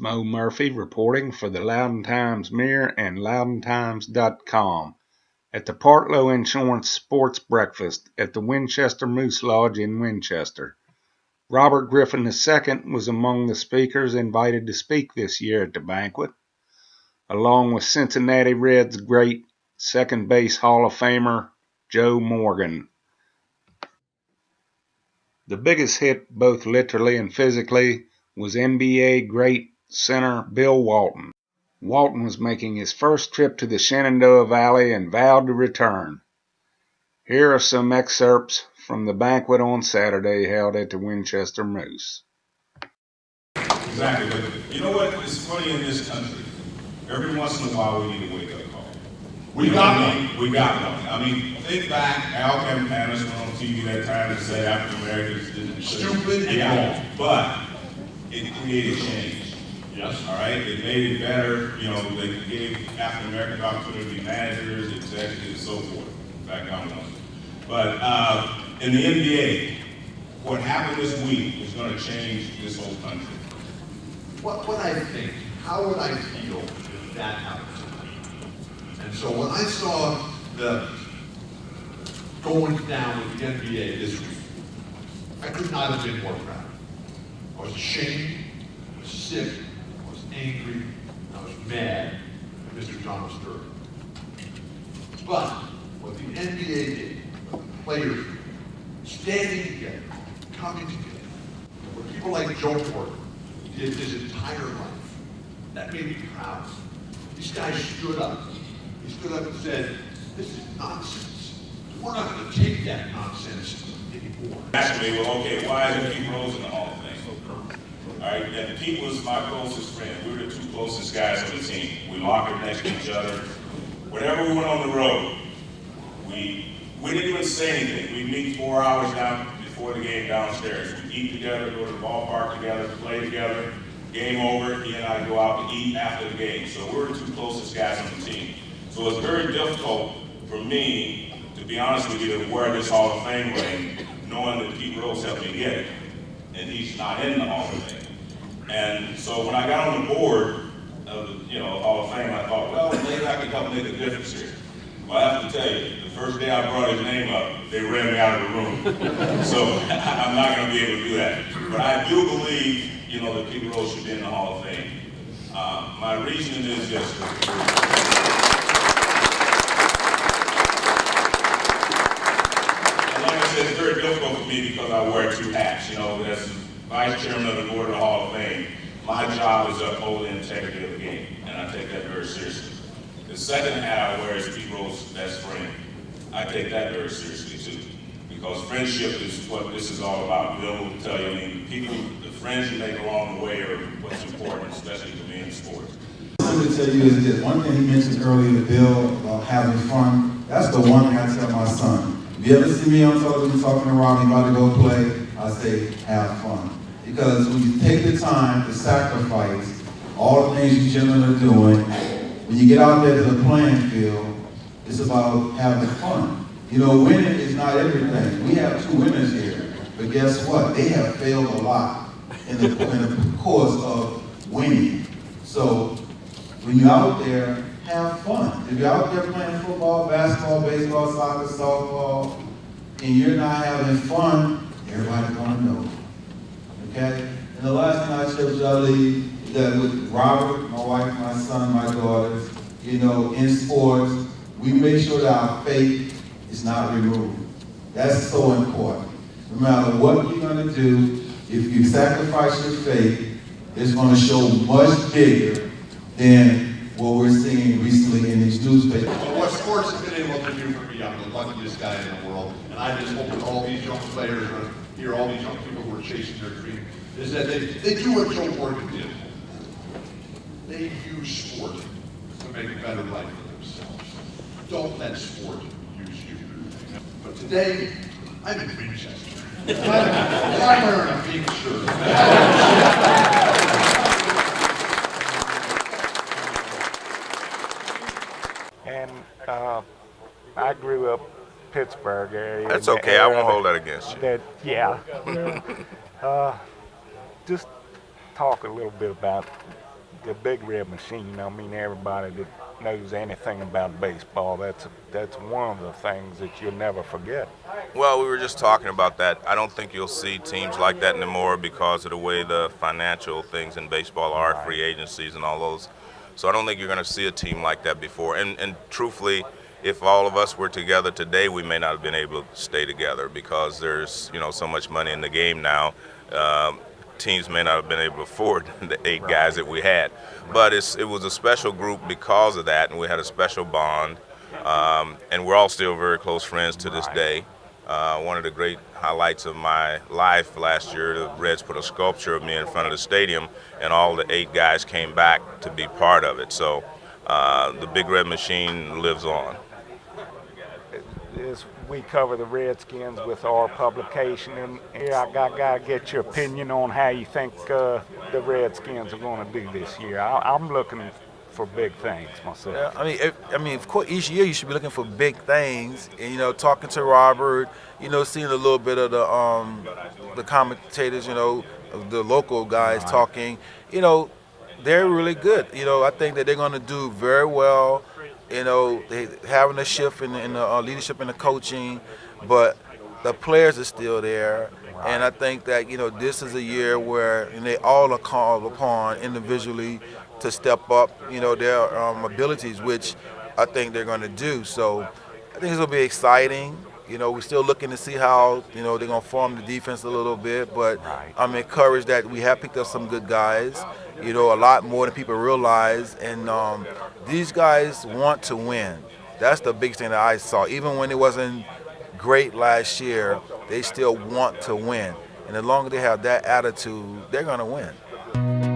Moe Murphy reporting for the Loudoun Times Mirror and LoudounTimes.com at the Partlow Insurance Sports Breakfast at the Winchester Moose Lodge in Winchester. Robert Griffin II was among the speakers invited to speak this year at the banquet, along with Cincinnati Reds great second base Hall of Famer Joe Morgan. The biggest hit, both literally and physically, was NBA great center Bill Walton. Walton was making his first trip to the Shenandoah Valley and vowed to return. Here are some excerpts from the banquet on Saturday held at the Winchester Moose. Exactly, but you know what is funny in this country? Every once in a while we need a wake-up call. We got one. I mean, think back, Al Campanis went on TV that time and said African Americans didn't stupid and wrong, but it created change. Yes. All right. It made it better. You know, they gave African Americans opportunity to be managers, executives, and so forth. In fact, I'm one. But in the NBA, what happened this week is going to change this whole country. What would I think? How would I feel if that happened? And so when I saw the going down with the NBA this week, I could not have been more proud. I was ashamed, I was sick, I was angry, I was mad at Mr. Thomas Durden. But what the NBA did, what the players did, standing together, coming together, what people like Joe Morgan did his entire life, that made me proud. These guys stood up. He stood up and said, this is nonsense. We're not going to take that nonsense anymore. Actually, well, okay, why is Pete Rose in the Hall of Fame? All right, and Pete was my closest friend. We were the two closest guys on the team. We locked up next to each other. Whenever we went on the road, we didn't even say anything. We'd meet 4 hours down before the game downstairs. We'd eat together, go to the ballpark together, play together. Game over, he and I go out to eat after the game. So we're the two closest guys on the team. So it's very difficult for me, to be honest with you, to wear this Hall of Fame ring, knowing that Pete Rose helped me get it, and he's not in the Hall of Fame. And so when I got on the board of the Hall of Fame, I thought, well, maybe I could help make a difference here. Well, I have to tell you, the first day I brought his name up, they ran me out of the room. So I'm not going to be able to do that. But I do believe, that Pete Rose should be in the Hall of Fame. My reasoning is this. It's very difficult for me because I wear two hats. As vice chairman of the board of the Hall of Fame, my job is to uphold the integrity of the game, and I take that very seriously. The second hat I wear is Pete Rose's best friend. I take that very seriously too, because friendship is what this is all about. Bill will tell you, the friends you make along the way are what's important, especially to me in sports. What I'm going to tell you is that one thing he mentioned earlier, Bill, about having fun. That's the one thing I tell my son. If you ever see me on television talking around, about to go play, I say, have fun. Because when you take the time to sacrifice all the things you gentlemen are doing, when you get out there to the playing field, it's about having fun. Winning is not everything. We have two winners here, but guess what? They have failed a lot in the course of winning. So when you're out there, have fun. If you're out there playing football, basketball, baseball, soccer, softball, and you're not having fun, everybody's gonna know. Okay? And the last thing I share with y'all is that with Robert, my wife, my son, my daughters, in sports, we make sure that our faith is not removed. That's so important. No matter what you're gonna do, if you sacrifice your faith, it's gonna show much bigger than what we're seeing recently in these newspapers. Well, what sports has been able to do for me, I'm the luckiest guy in the world, and I just hope that all these young players, hear all these young people who are chasing their dream, is that they do what Joe Morgan did. They use sport to make a better life for themselves. Don't let sport use you. But today, I'm in Winchester. I'm wearing a pink shirt. And I grew up Pittsburgh area. That's okay. I won't hold that against you. Just talk a little bit about the Big Red Machine. I mean, everybody that knows anything about baseball, that's one of the things that you'll never forget. Well, we were just talking about that. I don't think you'll see teams like that anymore because of the way the financial things in baseball are, free agencies and all those. So I don't think you're going to see a team like that before. And truthfully, if all of us were together today, we may not have been able to stay together because there's so much money in the game now. Teams may not have been able to afford the 8 guys that we had, but it was a special group because of that, and we had a special bond. And we're all still very close friends to this day. One of the great highlights of my life last year, the Reds put a sculpture of me in front of the stadium, and all the 8 guys came back to be part of it. So the Big Red Machine lives on. We cover the Redskins with our publication, and here I got to get your opinion on how you think the Redskins are going to do this year. I'm looking for big things myself. Yeah, I mean, of course, each year you should be looking for big things. And talking to Robert, seeing a little bit of the commentators, the local guys talking, they're really good. I think that they're going to do very well. They having a shift in the leadership and the coaching, but the players are still there. And I think that this is a year where they all are called upon individually to step up their abilities, which I think they're going to do. So I think it's going to be exciting. We're still looking to see how they're going to form the defense a little bit, but I'm encouraged that we have picked up some good guys. A lot more than people realize, and these guys want to win. That's the biggest thing that I saw. Even when it wasn't great last year, they still want to win. And as long as they have that attitude, they're going to win.